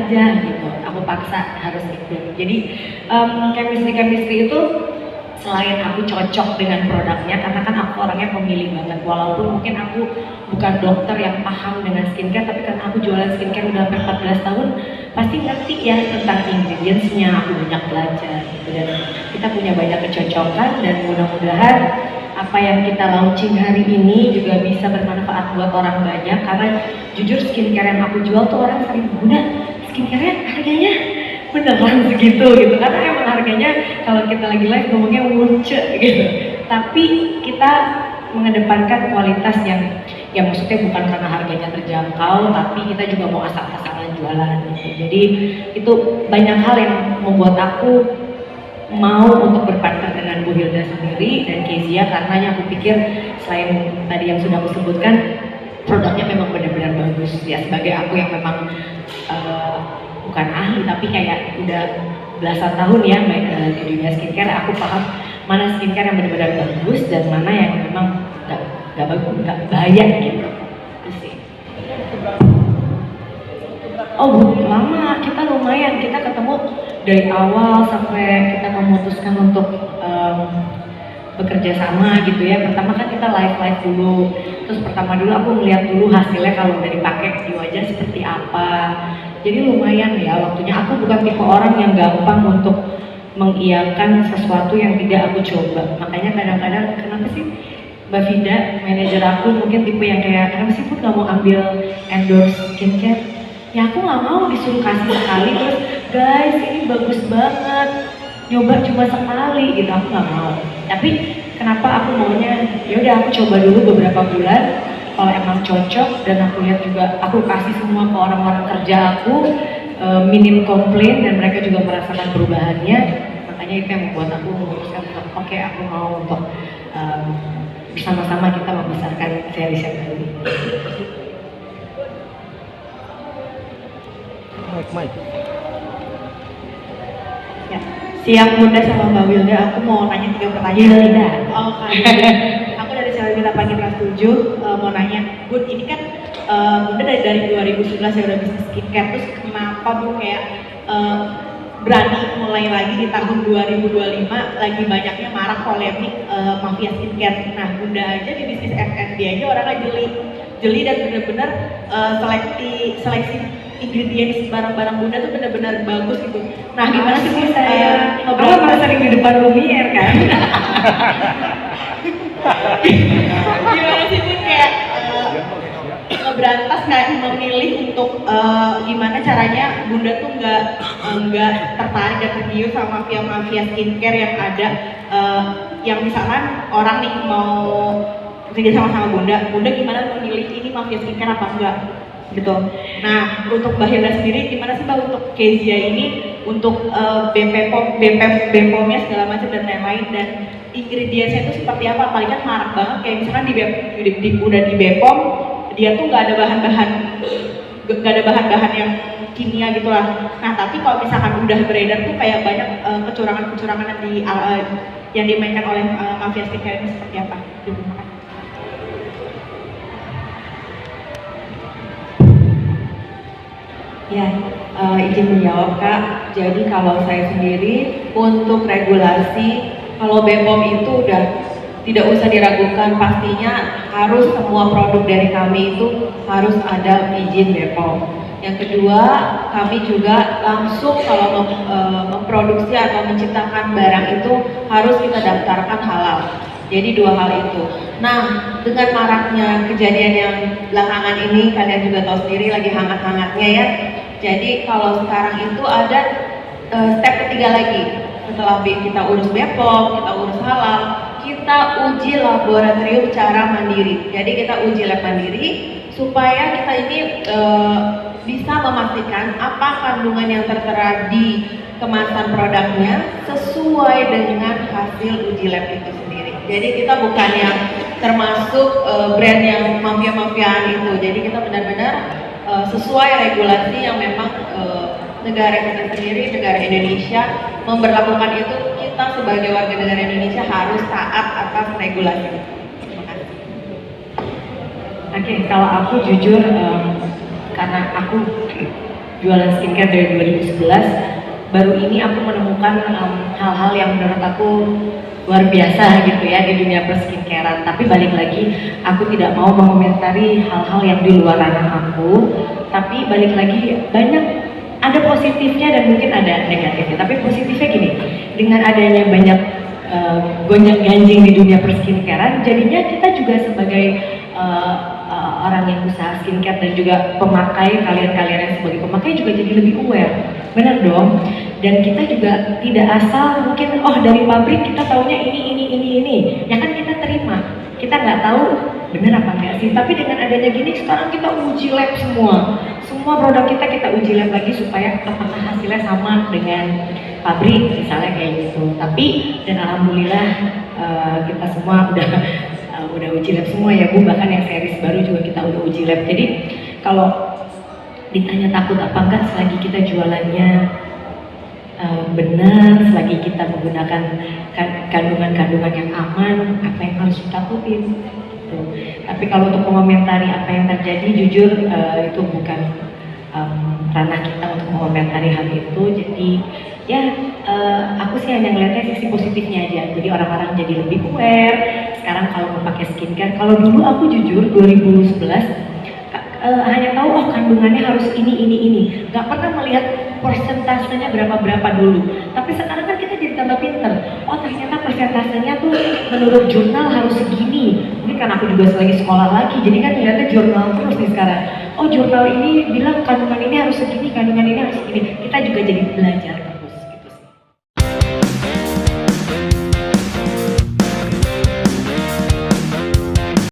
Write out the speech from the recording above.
aja gitu, aku paksa harus ikut. Jadi chemistry itu selain aku cocok dengan produknya, karena kan aku orangnya pemilih banget, walaupun mungkin aku bukan dokter yang paham dengan skincare, tapi karena aku jualan skincare udah hampir 14 tahun, pasti ngerti ya tentang ingredientsnya, aku banyak belajar gitu, dan kita punya banyak kecocokan, dan mudah-mudahan apa yang kita launching hari ini juga bisa bermanfaat buat orang banyak, karena jujur skincare yang aku jual tuh orang sering, Bunda, skincare-nya harganya beneran segitu gitu, karena emang harganya kalau kita lagi live ngomongnya lucu gitu, tapi kita mengedepankan kualitas yang maksudnya bukan karena harganya terjangkau, tapi kita juga mau asal-asalan jualan gitu. Jadi itu banyak hal yang membuat aku mau untuk berpartner dengan Bu Hilda sendiri dan Kezia, karena aku pikir selain tadi yang sudah aku sebutkan, produknya memang benar-benar bagus ya. Sebagai aku yang memang bukan ahli tapi kayak udah belasan tahun ya di dunia skincare, aku paham mana skincare yang benar-benar bagus dan mana yang memang nggak bagus, nggak bahaya gitu. Itu sih. Oh lama, kita lumayan, kita ketemu dari awal sampai kita memutuskan untuk bekerja sama gitu ya. Pertama kan kita live dulu, terus pertama dulu aku melihat dulu hasilnya kalau udah dipakai di wajah seperti apa. Jadi lumayan ya waktunya. Aku bukan tipe orang yang gampang untuk mengiyakan sesuatu yang tidak aku coba. Makanya kadang-kadang kenapa sih Mbak Vida, manajer aku mungkin tipe yang kayak, kenapa sih Put gak mau ambil endorse skincare? Ya aku gak mau disuruh kasih sekali terus, guys ini bagus banget, nyoba cuma sekali gitu, aku gak mau. Tapi kenapa aku maunya, yaudah aku coba dulu beberapa bulan, kalau emang cocok dan aku lihat juga, aku kasih semua ke orang-orang kerja aku, minim komplain dan mereka juga merasakan perubahannya. Makanya itu yang membuat aku memutuskan untuk oke, aku mau untuk bersama-sama kita membesarkan series yang baru. Mike. Ya, siang Bunda sama Mbak Wilda, aku mau nanya 3 pertanyaan. Wilda. Oh kan. Aku dari Selewita Pagi kelas 7 mau nanya, Bun, ini kan Bunda dari 2011 ya udah bisnis skincare, terus kenapa Bu kayak berani mulai lagi di tahun 2025 lagi banyaknya marak polemik mafia skincare. Nah Bunda aja di bisnis F&B aja orangnya jeli dan benar-benar seleksi ingredients barang-barang Bunda tuh benar-benar bagus gitu. Nah gimana sih Bu saya Aku malah sering di depan Lumiere kan. gimana sih Bu kayak ngeberantas kayak memilih untuk gimana caranya Bunda tuh nggak tertarik dan tergiur sama mafia skincare yang ada, yang misalkan orang nih mau kerja sama Bunda gimana memilih ini mafia skincare apa enggak gitu. Nah untuk Mbak Hilda sendiri gimana sih Mbak untuk Kezia ini untuk BPOM-nya segala macam dan lain-lain, dan ingredientsnya itu seperti apa? Paling kan marak banget kayak misalkan udah di BPOM dia tuh nggak ada bahan-bahan yang kimia gitulah. Nah tapi kalau misalkan udah beredar tuh kayak banyak kecurangan yang dimainkan oleh mafia skincare ini seperti apa? Terima kasih. Ya, izin menjawab Kak. Jadi kalau saya sendiri untuk regulasi, kalau BPOM itu udah tidak usah diragukan, pastinya harus semua produk dari kami itu harus ada izin BPOM. Yang kedua, kami juga langsung kalau memproduksi atau menciptakan barang itu harus kita daftarkan halal. Jadi 2 hal itu. Nah, dengan maraknya kejadian yang belakangan ini, kalian juga tahu sendiri lagi hangat-hangatnya ya. Jadi kalau sekarang itu ada step ketiga lagi. Setelah kita urus BPOM, kita urus halal, kita uji laboratorium secara mandiri. Jadi kita uji lab mandiri supaya kita ini bisa memastikan apa kandungan yang tertera di kemasan produknya sesuai dengan hasil uji lab itu sendiri. Jadi kita bukan yang termasuk brand yang mafia-mafiaan itu. Jadi kita benar-benar sesuai regulasi yang memang negara kita sendiri, negara Indonesia memberlakukan itu. Kita sebagai warga negara Indonesia harus taat atas regulasi. Terima kasih. Oke, kalau aku jujur karena aku jualan skincare dari 2011. Baru ini aku menemukan hal-hal yang menurut aku luar biasa gitu ya di dunia perskincarean. Tapi balik lagi, aku tidak mau mengomentari hal-hal yang di luar ranah aku. Tapi balik lagi, banyak ada positifnya dan mungkin ada negatifnya. Tapi positifnya gini, dengan adanya banyak gonjang-ganjing di dunia perskincarean, jadinya kita juga sebagai orang yang usaha skincare dan juga pemakai, kalian-kalian yang sebagai pemakai juga jadi lebih aware, benar dong. Dan kita juga tidak asal mungkin dari pabrik kita taunya ini, ya kan kita terima, kita nggak tahu benar apa enggak sih. Tapi dengan adanya gini sekarang kita uji lab semua produk kita uji lab lagi supaya apakah hasilnya sama dengan pabrik misalnya kayak gitu. Tapi dan alhamdulillah kita semua udah uji lab semua ya Bu, bahkan yang series baru juga kita udah uji lab. Jadi kalau ditanya takut apa enggak, selagi kita jualannya benar, selagi kita menggunakan kandungan-kandungan yang aman, apa yang harus ditakutin gitu. Tapi kalau untuk mengomentari apa yang terjadi, jujur itu bukan ranah kita untuk mengomentari hal itu. Jadi ya aku sih hanya ngeliatnya sisi positifnya aja. Jadi orang-orang jadi lebih aware sekarang kalau mau pakai skincare. Kalau dulu aku jujur 2011 hanya tahu kandungannya harus ini, nggak pernah melihat persentasenya berapa dulu. Tapi sekarang kan kita jadi tambah pinter. Ternyata persentasenya tuh menurut jurnal harus segini. Mungkin karena aku juga lagi sekolah lagi, jadi kan lihatnya jurnal terus nih sekarang. Jurnal ini bilang kandungan ini harus segini, kandungan ini harus segini. Kita juga jadi belajar.